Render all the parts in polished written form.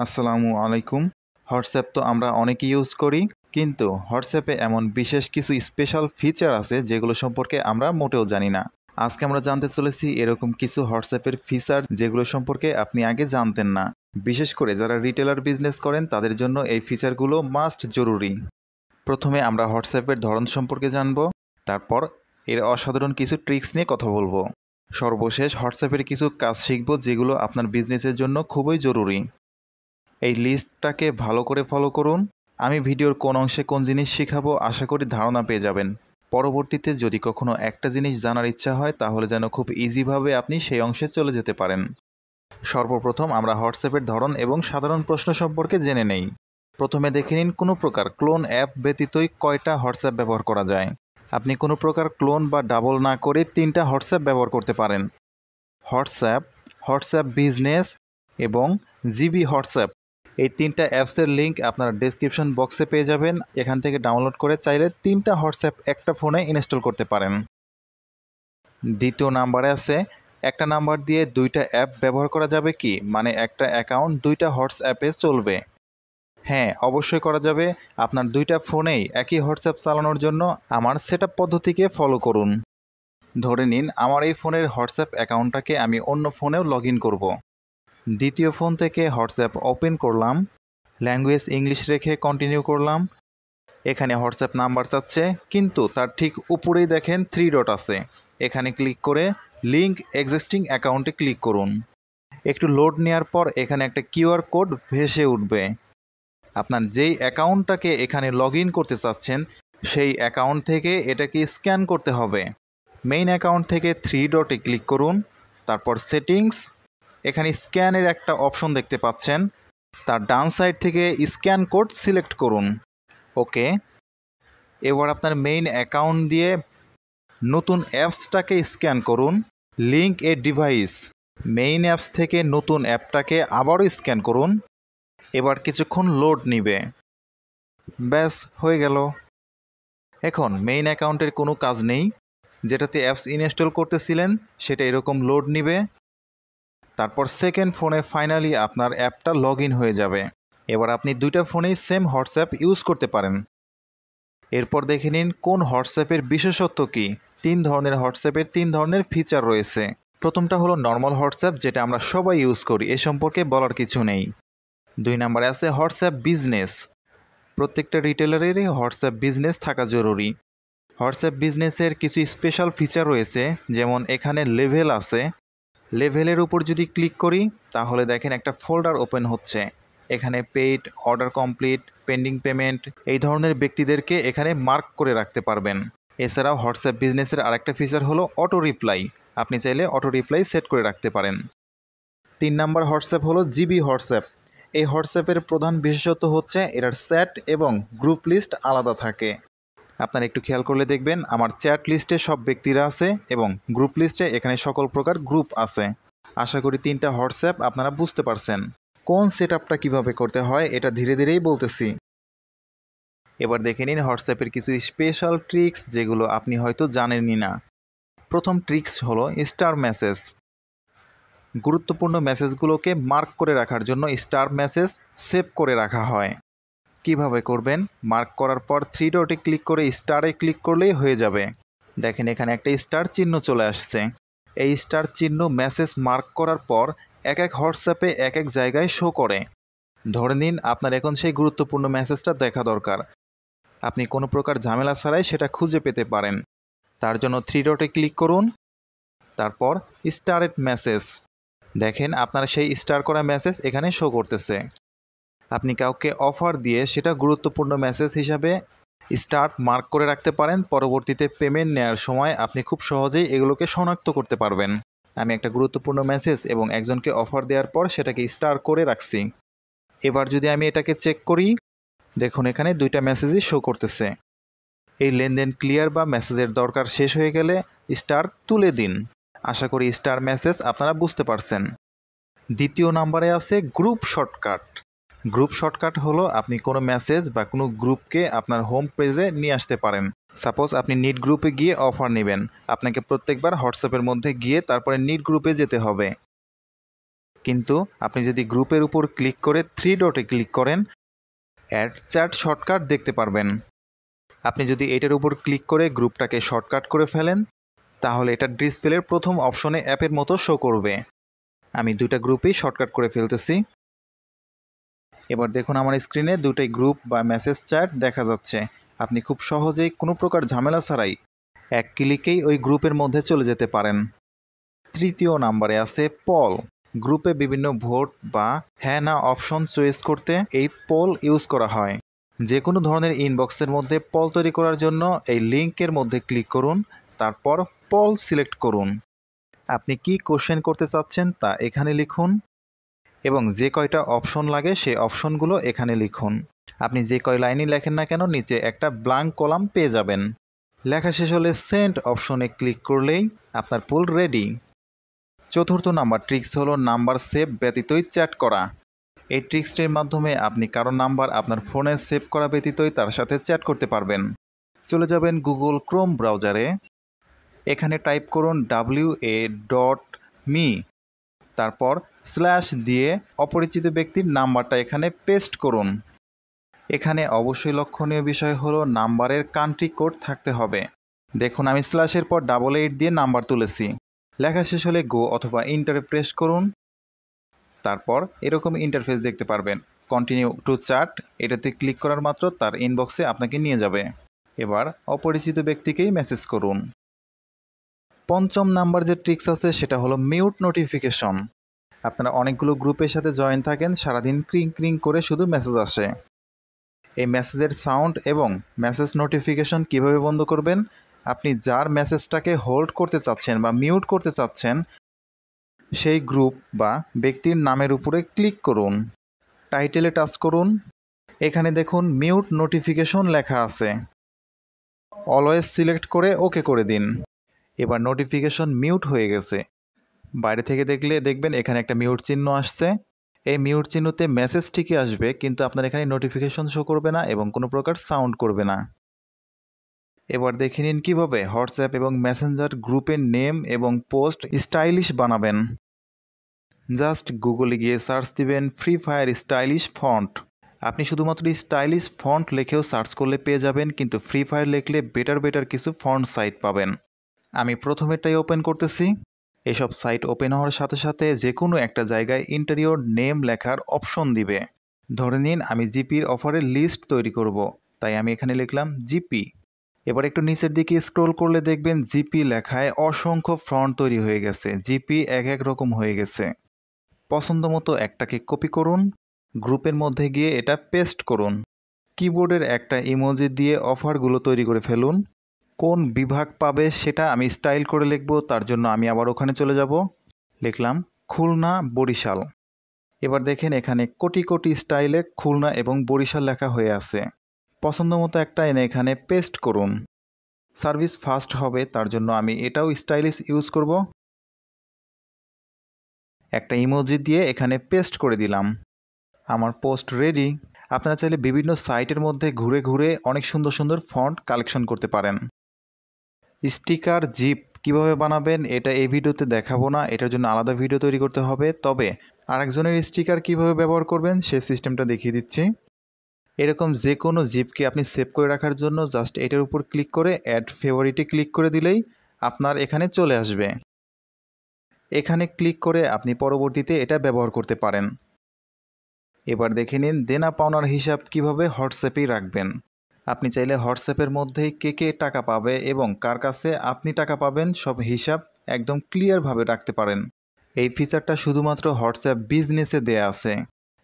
আসসালামু আলাইকুম। হোয়াটসঅ্যাপ তো আমরা অনেকেই ইউজ করি, কিন্তু হোয়াটসঅ্যাপে এমন বিশেষ কিছু স্পেশাল ফিচার আছে যেগুলো সম্পর্কে আমরা মোটেও জানি না। আজকে আমরা জানতে চলেছি এরকম কিছু হোয়াটসঅ্যাপের ফিচার যেগুলো সম্পর্কে আপনি আগে জানতেন না। বিশেষ করে যারা রিটেলার বিজনেস করেন তাদের জন্য এই ফিচারগুলো মাস্ট জরুরি। প্রথমে আমরা হোয়াটসঅ্যাপের ধরন সম্পর্কে জানব, তারপর এর অসাধারণ কিছু ট্রিক্স নিয়ে কথা বলবো। সর্বশেষ হোয়াটসঅ্যাপের কিছু কাজ শিখব যেগুলো আপনার বিজনেসের জন্য খুবই জরুরি। এই লিস্টটাকে ভালো করে ফলো করুন। আমি ভিডিওর কোন অংশে কোন জিনিস শেখাবো আশা করি ধারণা পেয়ে যাবেন। পরবর্তীতে যদি কখনো একটা জিনিস জানার ইচ্ছা হয় তাহলে যেন খুব ইজিভাবে আপনি সেই অংশে চলে যেতে পারেন। সর্বপ্রথম আমরা হোয়াটসঅ্যাপের ধরন এবং সাধারণ প্রশ্ন সম্পর্কে জেনে নেই। প্রথমে দেখে নিন কোনো প্রকার ক্লোন অ্যাপ ব্যতীতই কয়টা হোয়াটসঅ্যাপ ব্যবহার করা যায়। আপনি কোনো প্রকার ক্লোন বা ডাবল না করে 3টা হোয়াটসঅ্যাপ ব্যবহার করতে পারেন। হোয়াটসঅ্যাপ, হোয়াটসঅ্যাপ বিজনেস এবং জিবি হোয়াটসঅ্যাপ, এই 3টা অ্যাপসের লিঙ্ক আপনার ডেসক্রিপশন বক্সে পেয়ে যাবেন। এখান থেকে ডাউনলোড করে চাইলে 3টা হোয়াটসঅ্যাপ একটা ফোনে ইনস্টল করতে পারেন। দ্বিতীয় নাম্বারে আছে একটা নাম্বার দিয়ে 2টা অ্যাপ ব্যবহার করা যাবে কি, মানে একটা অ্যাকাউন্ট 2টা হোয়াটসঅ্যাপে চলবে। হ্যাঁ, অবশ্যই করা যাবে। আপনার 2টা ফোনেই একই হোয়াটসঅ্যাপ চালানোর জন্য আমার সেটআপ পদ্ধতিকে ফলো করুন। ধরে নিন আমার এই ফোনের হোয়াটসঅ্যাপ অ্যাকাউন্টটাকে আমি অন্য ফোনেও লগ ইন করব। দ্বিতীয় ফোন থেকে হোয়াটসঅ্যাপ ওপেন করলাম, ল্যাঙ্গুয়েজ ইংলিশ রেখে কন্টিনিউ করলাম। এখানে হোয়াটসঅ্যাপ নাম্বার চাচ্ছে, কিন্তু তার ঠিক উপরেই দেখেন 3 ডট আছে। এখানে ক্লিক করে লিঙ্ক এক্সিস্টিং অ্যাকাউন্টে ক্লিক করুন। একটু লোড নেওয়ার পর এখানে একটা কিউআর কোড ভেসে উঠবে। আপনার যেই অ্যাকাউন্টটাকে এখানে লগ ইন করতে চাচ্ছেন সেই অ্যাকাউন্ট থেকে এটাকে স্ক্যান করতে হবে। মেইন অ্যাকাউন্ট থেকে 3 ডটে ক্লিক করুন, তারপর সেটিংস, এখানে স্ক্যানের একটা অপশন দেখতে পাচ্ছেন, তার ডান সাইড থেকে স্ক্যান কোড সিলেক্ট করুন। ওকে, এবার আপনার মেইন অ্যাকাউন্ট দিয়ে নতুন অ্যাপসটাকে স্ক্যান করুন। Link a device, main apps থেকে নতুন অ্যাপটাকে আবারও স্ক্যান করুন। এবার কিছুক্ষণ লোড নিবে। ব্যাস, হয়ে গেল। এখন মেইন অ্যাকাউন্টের কোনো কাজ নেই, যেটাতে অ্যাপস ইনস্টল করতেছিলেন সেটা এরকম লোড নিবে। তারপর সেকেন্ড ফোনে ফাইনালি আপনার অ্যাপটা লগ ইন হয়ে যাবে। এবার আপনি 2টা ফোনেই সেম হোয়াটসঅ্যাপ ইউজ করতে পারেন। এরপর দেখে নিন কোন হোয়াটসঅ্যাপের বিশেষত্ব কী। 3 ধরনের হোয়াটসঅ্যাপের 3 ধরনের ফিচার রয়েছে। প্রথমটা হলো নর্মাল হোয়াটসঅ্যাপ, যেটা আমরা সবাই ইউজ করি, এ সম্পর্কে বলার কিছু নেই। 2 নম্বরে আছে হোয়াটসঅ্যাপ বিজনেস। প্রত্যেকটা রিটেলারেরই হোয়াটসঅ্যাপ বিজনেস থাকা জরুরি। হোয়াটসঅ্যাপ বিজনেসের কিছু স্পেশাল ফিচার রয়েছে, যেমন এখানে লেভেল আছে। লেভেলের উপর যদি ক্লিক করি তাহলে দেখেন একটা ফোল্ডার ওপেন হচ্ছে। এখানে paid, order complete, pending payment, এই ধরনের ব্যক্তিদেরকে এখানে মার্ক করে রাখতে পারবেন। এছাড়াও হোয়াটসঅ্যাপ বিজনেসের আরেকটা ফিচার হলো অটো রিপ্লাই। আপনি চাইলে অটো রিপ্লাই সেট করে রাখতে পারেন। 3 নাম্বার হোয়াটসঅ্যাপ হলো জিবি হোয়াটসঅ্যাপ। এই হোয়াটসঅ্যাপের প্রধান বিশেষত্ব হচ্ছে এটার চ্যাট এবং গ্রুপ লিস্ট আলাদা থাকে। আপনারা একটু খেয়াল করলে দেখবেন আমার চ্যাট লিস্টে সব ব্যক্তিরা আছে এবং গ্রুপ লিস্টে এখানে সকল প্রকার গ্রুপ আছে। আশা করি 3টা হোয়াটসঅ্যাপ আপনারা বুঝতে পারছেন। কোন সেটআপটা কিভাবে করতে হয় এটা ধীরে ধীরেই বলতেছি। এবার দেখে নিন হোয়াটসঅ্যাপের কিছু স্পেশাল ট্রিক্স যেগুলো আপনি হয়তো জানেনই না। প্রথম ট্রিক্স হলো স্টার মেসেজ। গুরুত্বপূর্ণ মেসেজগুলোকে মার্ক করে রাখার জন্য স্টার মেসেজ সেভ করে রাখা হয়। কিভাবে করবেন? মার্ক করার পর 3 ডটে ক্লিক করে স্টারে ক্লিক করলেই হয়ে যাবে। দেখেন এখানে একটা স্টার চিহ্ন চলে আসছে। এই স্টার চিহ্ন মেসেজ মার্ক করার পর এক এক হোয়াটসঅ্যাপে এক এক জায়গায় শো করে। ধরে নিন আপনার এখন সেই গুরুত্বপূর্ণ মেসেজটা দেখা দরকার। আপনি কোনো প্রকার ঝামেলা ছাড়াই সেটা খুঁজে পেতে পারেন। তার জন্য 3 ডটে ক্লিক করুন, তারপর স্টারেড মেসেজ। দেখেন আপনার সেই স্টার করা মেসেজ এখানে শো করতেছে। আপনি কাউকে অফার দিয়ে সেটা গুরুত্বপূর্ণ মেসেজ হিসাবে স্টার মার্ক করে রাখতে পারেন। পরবর্তীতে পেমেন্ট নেওয়ার সময় আপনি খুব সহজেই এগুলোকে শনাক্ত করতে পারবেন। আমি একটা গুরুত্বপূর্ণ মেসেজ এবং একজনকে অফার দেওয়ার পর সেটাকে স্টার করে রাখছি। এবার যদি আমি এটাকে চেক করি, দেখুন এখানে 2টা মেসেজই শো করতেছে। এই লেনদেন ক্লিয়ার বা মেসেজের দরকার শেষ হয়ে গেলে স্টার তুলে দিন। আশা করি স্টার মেসেজ আপনারা বুঝতে পারছেন। দ্বিতীয় নাম্বারে আছে গ্রুপ শর্টকাট। গ্রুপ শর্টকাট হলো আপনি কোনো মেসেজ বা কোনো গ্রুপকে আপনার হোম পেজে নিয়ে আসতে পারেন। সাপোজ আপনি নিট গ্রুপে গিয়ে অফার নেবেন, আপনাকে প্রত্যেকবার হোয়াটসঅ্যাপের মধ্যে গিয়ে তারপরে নিট গ্রুপে যেতে হবে। কিন্তু আপনি যদি গ্রুপের উপর ক্লিক করে 3 ডটে ক্লিক করেন, অ্যাড চ্যাট শর্টকাট দেখতে পারবেন। আপনি যদি এটার উপর ক্লিক করে গ্রুপটাকে শর্টকাট করে ফেলেন, তাহলে এটা ডিসপ্লের প্রথম অপশনে অ্যাপের মতো শো করবে। আমি 2টা গ্রুপই শর্টকাট করে ফেলতেছি। এবার দেখুন আমার স্ক্রিনে 2টাই গ্রুপ বা মেসেজ চ্যাট দেখা যাচ্ছে। আপনি খুব সহজেই কোনো প্রকার ঝামেলা ছাড়াই এক ক্লিকেই ওই গ্রুপের মধ্যে চলে যেতে পারেন। 3য় নম্বরে আছে পল। গ্রুপে বিভিন্ন ভোট বা হ্যাঁ না অপশন চয়েস করতে এই পল ইউজ করা হয়। যে কোনো ধরনের ইনবক্সের মধ্যে পল তৈরি করার জন্য এই লিঙ্কের মধ্যে ক্লিক করুন, তারপর পল সিলেক্ট করুন। আপনি কি কোশ্চেন করতে চাচ্ছেন তা এখানে লিখুন এবং যে কয়টা অপশন লাগে সেই অপশনগুলো এখানে লিখুন। আপনি যে কয় লাইনই লেখেন না কেন নিচে একটা ব্ল্যাঙ্ক কলাম পেয়ে যাবেন। লেখা শেষ হলে সেন্ড অপশনে ক্লিক করলেই আপনার পোল রেডি। 4র্থ নাম্বার ট্রিক্স হলো নাম্বার সেভ ব্যতীতই চ্যাট করা। এই ট্রিক্সটির মাধ্যমে আপনি কারো নাম্বার আপনার ফোনে সেভ করা ব্যতীতই তার সাথে চ্যাট করতে পারবেন। চলে যাবেন গুগল ক্রোম ব্রাউজারে, এখানে টাইপ করুন wa.me, তারপর স্ল্যাশ দিয়ে অপরিচিত ব্যক্তির নাম্বারটা এখানে পেস্ট করুন। এখানে অবশ্যই লক্ষণীয় বিষয় হলো নাম্বারের কান্ট্রি কোড থাকতে হবে। দেখুন আমি স্ল্যাশের পর 88 দিয়ে নাম্বার তুলেছি। লেখা শেষ হলে গো অথবা ইন্টারে প্রেস করুন, তারপর এরকম ইন্টারফেস দেখতে পারবেন। কন্টিনিউ টু চ্যাট, এটাতে ক্লিক করার মাত্র তার ইনবক্সে আপনাকে নিয়ে যাবে। এবার অপরিচিত ব্যক্তিকেই মেসেজ করুন। 5ম নাম্বার যে ট্রিক্স আছে সেটা হলো মিউট নোটিফিকেশন। আপনারা অনেকগুলো গ্রুপের সাথে জয়েন থাকেন, সারাদিন ক্রিং ক্রিং করে শুধু মেসেজ আসে। এই মেসেজের সাউন্ড এবং মেসেজ নোটিফিকেশন কিভাবে বন্ধ করবেন? আপনি যার মেসেজটাকে হোল্ড করতে চাচ্ছেন বা মিউট করতে চাচ্ছেন সেই গ্রুপ বা ব্যক্তির নামের উপরে ক্লিক করুন, টাইটেলে টাচ করুন, এখানে দেখুন মিউট নোটিফিকেশন লেখা আছে। অলওয়েজ সিলেক্ট করে ওকে করে দিন। এবার নোটিফিকেশন মিউট হয়ে গেছে। বাইরে থেকে দেখলে দেখবেন এখানে একটা মিউট চিহ্ন আসছে। এই মিউট চিহ্নতে মেসেজ ঠিকই আসবে, কিন্তু আপনার এখানে নোটিফিকেশন শো করবে না এবং কোনো প্রকার সাউন্ড করবে না। এবার দেখে নিন কীভাবে হোয়াটসঅ্যাপ এবং মেসেঞ্জার গ্রুপের নেম এবং পোস্ট স্টাইলিশ বানাবেন। জাস্ট গুগলে গিয়ে সার্চ দিবেন ফ্রি ফায়ার স্টাইলিশ ফন্ট। আপনি শুধুমাত্র স্টাইলিশ ফন্ট লিখেও সার্চ করলে পেয়ে যাবেন, কিন্তু ফ্রি ফায়ার লিখলে বেটার কিছু ফন্ট সাইট পাবেন। আমি প্রথমেরটাই ওপেন করতেছি। এসব সাইট ওপেন হওয়ার সাথে সাথে যে কোনো একটা জায়গায় ইন্টেরিয়র নেম লেখার অপশন দিবে। ধরে নিন আমি জিপির অফারের লিস্ট তৈরি করব, তাই আমি এখানে লিখলাম জিপি। এবার একটু নিচের দিকে স্ক্রল করলে দেখবেন জিপি লেখায় অসংখ্য ফন্ট তৈরি হয়ে গেছে। জিপি এক রকম হয়ে গেছে। পছন্দ মতো একটাকে কপি করুন, গ্রুপের মধ্যে গিয়ে এটা পেস্ট করুন। কিবোর্ডের একটা ইমোজি দিয়ে অফারগুলো তৈরি করে ফেলুন। কোন বিভাগ পাবে সেটা আমি স্টাইল করে লিখব, তার জন্য আমি আবার ওখানে চলে যাব। লিখলাম খুলনা বরিশাল। এবার দেখেন এখানে কোটি কোটি স্টাইলে খুলনা এবং বরিশাল লেখা হয়ে আছে। পছন্দ মতো একটা এনে এখানে পেস্ট করুন। সার্ভিস ফাস্ট হবে, তার জন্য আমি এটাও স্টাইলিশ ইউজ করব। একটা ইমোজি দিয়ে এখানে পেস্ট করে দিলাম। আমার পোস্ট রেডি। আপনারা চাইলে বিভিন্ন সাইটের মধ্যে ঘুরে ঘুরে অনেক সুন্দর সুন্দর ফন্ট কালেকশন করতে পারেন। স্টিকার জিপ কিভাবে বানাবেন এটা এই ভিডিওতে দেখাবো না, এটার জন্য আলাদা ভিডিও তৈরি করতে হবে। তবে আরেকজনের স্টিকার কিভাবে ব্যবহার করবেন সেই সিস্টেমটা দেখিয়ে দিচ্ছি। এরকম যে কোনো জিপকে আপনি সেভ করে রাখার জন্য জাস্ট এটার উপর ক্লিক করে অ্যাড ফেভারিটে ক্লিক করে দিলেই আপনার এখানে চলে আসবে। এখানে ক্লিক করে আপনি পরবর্তীতে এটা ব্যবহার করতে পারেন। এবার দেখে নিন দেনা পাওনার হিসাব কিভাবে হোয়াটসঅ্যাপেই রাখবেন। আপনি চাইলে হোয়াটসঅ্যাপের মধ্যেই কে টাকা পাবে এবং কার কাছে আপনি টাকা পাবেন সব হিসাব একদম ক্লিয়ারভাবে রাখতে পারেন। এই ফিচারটা শুধুমাত্র হোয়াটসঅ্যাপ বিজনেসে দেয়া আছে।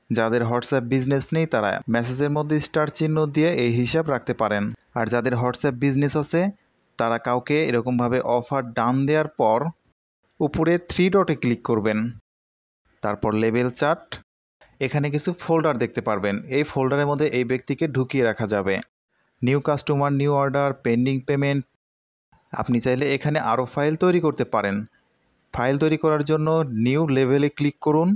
যাদের হোয়াটসঅ্যাপ বিজনেস নেই তারা মেসেজের মধ্যে স্টার চিহ্ন দিয়ে এই হিসাব রাখতে পারেন। আর যাদের হোয়াটসঅ্যাপ বিজনেস আছে তারা কাউকে এরকমভাবে অফার ডান দেওয়ার পর উপরে 3 ডটে ক্লিক করবেন, তারপর লেবেল চার্ট। এখানে কিছু ফোল্ডার দেখতে পারবেন। এই ফোল্ডারের মধ্যে এই ব্যক্তিকে ঢুকিয়ে রাখা যাবে। New customer, new order, pending payment. আপনি চাইলে এখানে আরও ফাইল তৈরি করতে পারেন। ফাইল তৈরি করার জন্য নিউ লেভেলে ক্লিক করুন,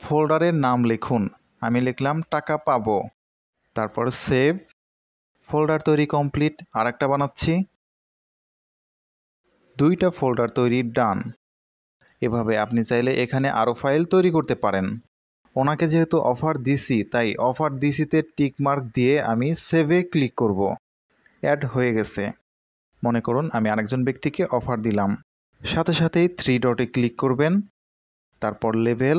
ফোল্ডারের নাম লিখুন। আমি লিখলাম টাকা পাবো, তারপর সেভ। ফোল্ডার তৈরি কমপ্লিট। আর একটা বানাচ্ছি। 2টা ফোল্ডার তৈরি ডান। এভাবে আপনি চাইলে এখানে আরও ফাইল তৈরি করতে পারেন। ওনাকে যেহেতু অফার দিছি তাই অফার দিছিতে টিকমার্ক দিয়ে আমি সেভে ক্লিক করব। অ্যাড হয়ে গেছে। মনে করুন আমি আরেকজন ব্যক্তিকে অফার দিলাম। সাথে সাথেই 3 ডটে ক্লিক করবেন, তারপর লেভেল,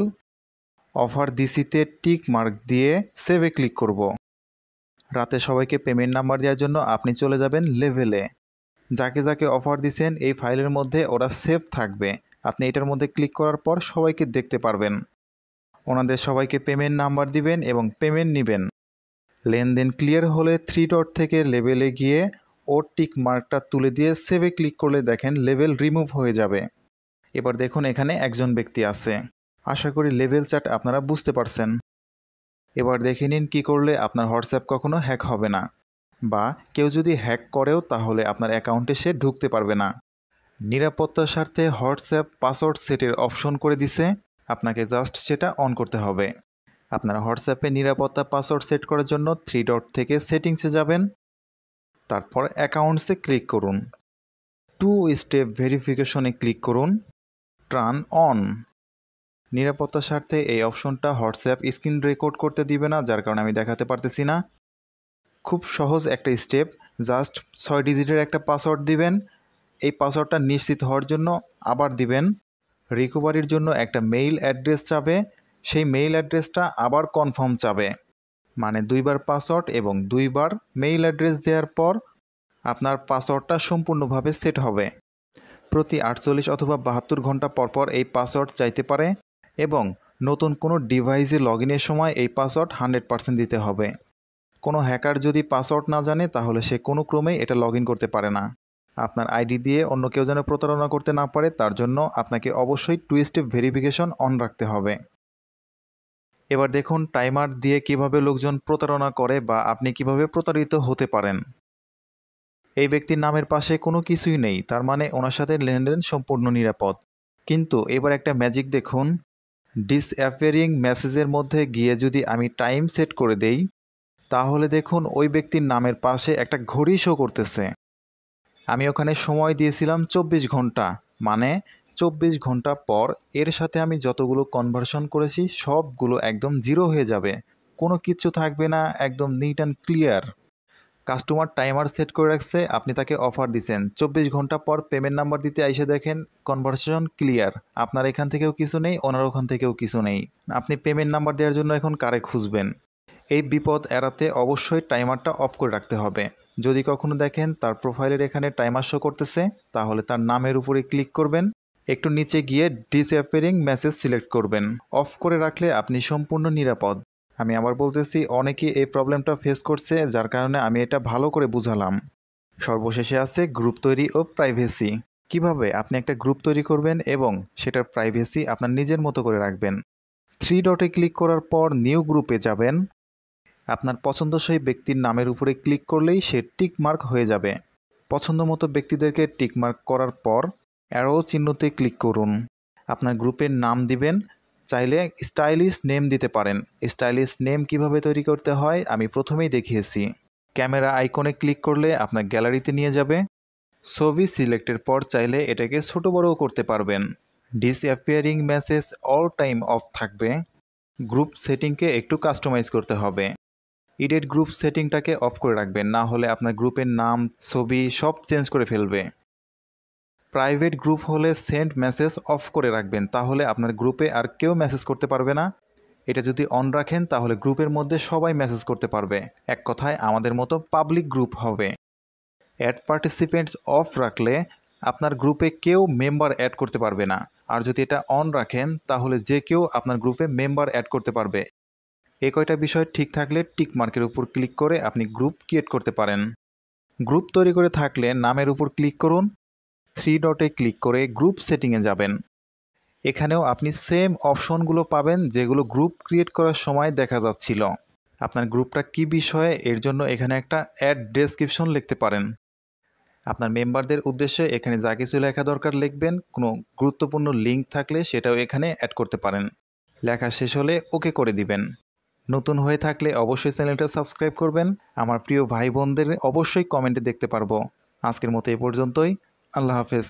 অফার দিছিতে টিক মার্ক দিয়ে সেভে ক্লিক করব। রাতে সবাইকে পেমেন্ট নাম্বার দেওয়ার জন্য আপনি চলে যাবেন লেভেলে। যাকে যাকে অফার দিছেন এই ফাইলের মধ্যে ওরা সেভ থাকবে। আপনি এটার মধ্যে ক্লিক করার পর সবাইকে দেখতে পারবেন। ওনাদের সবাইকে পেমেন্ট নাম্বার দিবেন এবং পেমেন্ট নেবেন। লেনদেন ক্লিয়ার হলে 3 ডট থেকে লেভেলে গিয়ে ও টিক মার্কটা তুলে দিয়ে সেভে ক্লিক করলে দেখেন লেভেল রিমুভ হয়ে যাবে। এবার দেখুন এখানে একজন ব্যক্তি আছে। আশা করি লেভেল চার্ট আপনারা বুঝতে পারছেন। এবার দেখে নিন কী করলে আপনার হোয়াটসঅ্যাপ কখনো হ্যাক হবে না, বা কেউ যদি হ্যাক করেও তাহলে আপনার অ্যাকাউন্টে সে ঢুকতে পারবে না। নিরাপত্তার স্বার্থে হোয়াটসঅ্যাপ পাসওয়ার্ড সেটের অপশন করে দিছে, আপনাকে জাস্ট সেটা অন করতে হবে। আপনার হোয়াটসঅ্যাপে নিরাপত্তা পাসওয়ার্ড সেট করার জন্য 3 ডট থেকে সেটিংসে যাবেন, তারপর অ্যাকাউন্টসে ক্লিক করুন। 2 স্টেপ ভেরিফিকেশনে ক্লিক করুন, টার্ন অন। নিরাপত্তার স্বার্থে এই অপশনটা হোয়াটসঅ্যাপ স্ক্রিন রেকর্ড করতে দিবে না, যার কারণে আমি দেখাতে পারতেছি না। খুব সহজ একটা স্টেপ, জাস্ট 6 ডিজিটের একটা পাসওয়ার্ড দিবেন। এই পাসওয়ার্ডটা নিশ্চিত হওয়ার জন্য আবার দিবেন। রিকভারির জন্য একটা মেইল অ্যাড্রেস চাবে, সেই মেইল অ্যাড্রেসটা আবার কনফার্ম চাবে। মানে 2 বার পাসওয়ার্ড এবং 2 বার মেইল অ্যাড্রেস দেওয়ার পর আপনার পাসওয়ার্ডটা সম্পূর্ণভাবে সেট হবে। প্রতি 48 অথবা 72 ঘন্টা পরপর এই পাসওয়ার্ড চাইতে পারে এবং নতুন কোনো ডিভাইসে লগইনের সময় এই পাসওয়ার্ড 100% দিতে হবে। কোনো হ্যাকার যদি পাসওয়ার্ড না জানে তাহলে সে কোনো ক্রমেই এটা লগইন করতে পারে না। আপনার আইডি দিয়ে অন্য কেউ যেন প্রতারণা করতে না পারে তার জন্য আপনাকে অবশ্যই 2 স্টেপ ভেরিফিকেশন অন রাখতে হবে। এবার দেখুন টাইমার দিয়ে কিভাবে লোকজন প্রতারণা করে বা আপনি কিভাবে প্রতারিত হতে পারেন। এই ব্যক্তির নামের পাশে কোনো কিছুই নেই, তার মানে ওনার সাথে লেনদেন সম্পূর্ণ নিরাপদ। কিন্তু এবার একটা ম্যাজিক দেখুন, ডিসঅ্যাপিয়ারিং মেসেজের মধ্যে গিয়ে যদি আমি টাইম সেট করে দেই তাহলে দেখুন ওই ব্যক্তির নামের পাশে একটা ঘড়ি শো করতেছে। আমি ওখানে সময় দিয়েছিলাম 24 ঘন্টা, মানে 24 ঘন্টা পর এর সাথে আমি যতগুলো কনভার্সন করেছি সবগুলো একদম জিরো হয়ে যাবে, কোনো কিছু থাকবে না, একদম neat and clear. Customer timer set করে রাখছে, আপনি তাকে অফার দিচ্ছেন, 24 ঘন্টা পর পেমেন্ট নাম্বার দিতে এসে দেখেন কনভার্সেশন ক্লিয়ার। আপনার এখান থেকেও কিছু নেই, ওনার ওখান থেকেও কিছু নেই। আপনি পেমেন্ট নাম্বার দেওয়ার জন্য এখন কারে খুঁজবেন? এই বিপদ এড়াতে অবশ্যই টাইমারটা অফ করে রাখতে হবে। যদি কখনো দেখেন তার প্রোফাইলের এখানে টাইমার শো করতেছে তাহলে তার নামের উপরে ক্লিক করবেন, একটু নিচে গিয়ে ডিসঅ্যাপিয়ারিং মেসেজ সিলেক্ট করবেন। অফ করে রাখলে আপনি সম্পূর্ণ নিরাপদ। আমি আবার বলতেছি, অনেকেই এই প্রবলেমটা ফেস করছে, যার কারণে আমি এটা ভালো করে বুঝালাম। সর্বশেষে আছে গ্রুপ তৈরি ও প্রাইভেসি। কিভাবে আপনি একটা গ্রুপ তৈরি করবেন এবং সেটার প্রাইভেসি আপনার নিজের মতো করে রাখবেন। 3 ডটে ক্লিক করার পর নিউ গ্রুপে যাবেন। আপনার পছন্দসই ব্যক্তির নামের উপরে ক্লিক করলেই সে টিক মার্ক হয়ে যাবে। পছন্দ মতো ব্যক্তিদেরকে টিক মার্ক করার পর অ্যারো চিহ্নতে ক্লিক করুন। আপনার গ্রুপের নাম দিবেন, চাইলে স্টাইলিশ নেম দিতে পারেন। স্টাইলিশ নেম কিভাবে তৈরি করতে হয় আমি প্রথমেই দেখিয়েছি। ক্যামেরা আইকনে ক্লিক করলে আপনার গ্যালারিতে নিয়ে যাবে। ছবি সিলেক্টের পর চাইলে এটাকে ছোট বড়ও করতে পারবেন। Disappearing message all time of থাকবে। গ্রুপ সেটিংকে একটু কাস্টমাইজ করতে হবে। এডিট গ্রুপ সেটিংটাকে অফ করে রাখবেন, না হলে আপনার গ্রুপের নাম, ছবি সব চেঞ্জ করে ফেলবে। প্রাইভেট গ্রুপ হলে সেন্ড মেসেজ অফ করে রাখবেন, তাহলে আপনার গ্রুপে আর কেউ মেসেজ করতে পারবে না। এটা যদি অন রাখেন তাহলে গ্রুপের মধ্যে সবাই মেসেজ করতে পারবে। এক কথায় আমাদের মতো পাবলিক গ্রুপ হবে। অ্যাড পার্টিসিপেন্টস অফ রাখলে আপনার গ্রুপে কেউ মেম্বার অ্যাড করতে পারবে না, আর যদি এটা অন রাখেন তাহলে যে কেউ আপনার গ্রুপে মেম্বার অ্যাড করতে পারবে। এই কয়টা বিষয় ঠিক থাকলে টিক মার্কের উপর ক্লিক করে আপনি গ্রুপ ক্রিয়েট করতে পারেন। গ্রুপ তৈরি করে থাকলে নামের উপর ক্লিক করুন, 3 ডটে ক্লিক করে গ্রুপ সেটিংয়ে যাবেন। এখানেও আপনি সেম অপশনগুলো পাবেন যেগুলো গ্রুপ ক্রিয়েট করার সময় দেখা যাচ্ছিল। আপনার গ্রুপটা কী বিষয়ে এর জন্য এখানে একটা অ্যাড ডেসক্রিপশন লিখতে পারেন। আপনার মেম্বারদের উদ্দেশ্যে এখানে যা কিছু লেখা দরকার লিখবেন। কোনো গুরুত্বপূর্ণ লিঙ্ক থাকলে সেটাও এখানে অ্যাড করতে পারেন। লেখা শেষ হলে ওকে করে দিবেন। নতুন হয়ে থাকলে অবশ্যই চ্যানেলটা সাবস্ক্রাইব করবেন। আমার প্রিয় ভাই বোনদের অবশ্যই কমেন্টে দেখতে পারবো। আজকের মতো এই পর্যন্তই। আল্লাহ হাফেজ।